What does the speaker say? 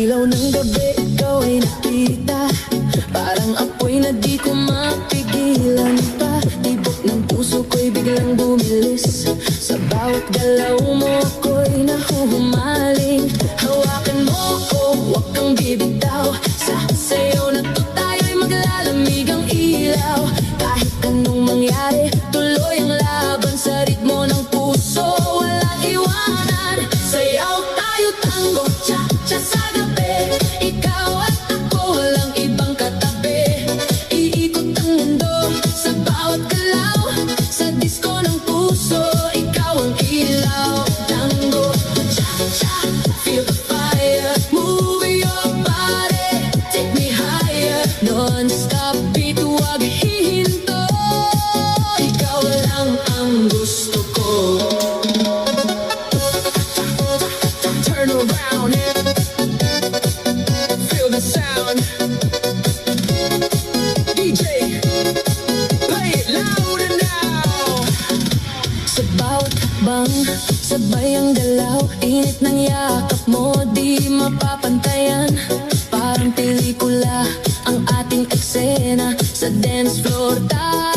ilaw ng gabi, ikaw ay nakita. Parang apoy na di ko mapigilan pa. Tibok ng puso ko'y biglang bumilis. Sa bawat galaw mo ko'y nahuhumaling. Hawakan mo ko, huwag kang bibitaw. Sa sayo na to tayo'y maglalamig ang ilaw. Kahit anong mangyari, tuloy ang laban sa ritmo ng puso. Walang iwanan, sayaw tayo tango, cha-cha sa gabi. Ikaw at ako, walang ibang katabi. Iikot ang mundo sa bawat galaw. Sa disco ng puso, ikaw ang ilaw. Tango, cha-cha, feel the fire. Move your body, take me higher. Non-stop beat, huwag hihinto. Ikaw lang ang gusto ko. Turn around, feel the sound. DJ, play it louder now. Sa bawat hakbang, sabay ang galaw. Init ng yakap mo, di mapapantayan. Parang pelikula ang ating eksena. Sa dance floor tayo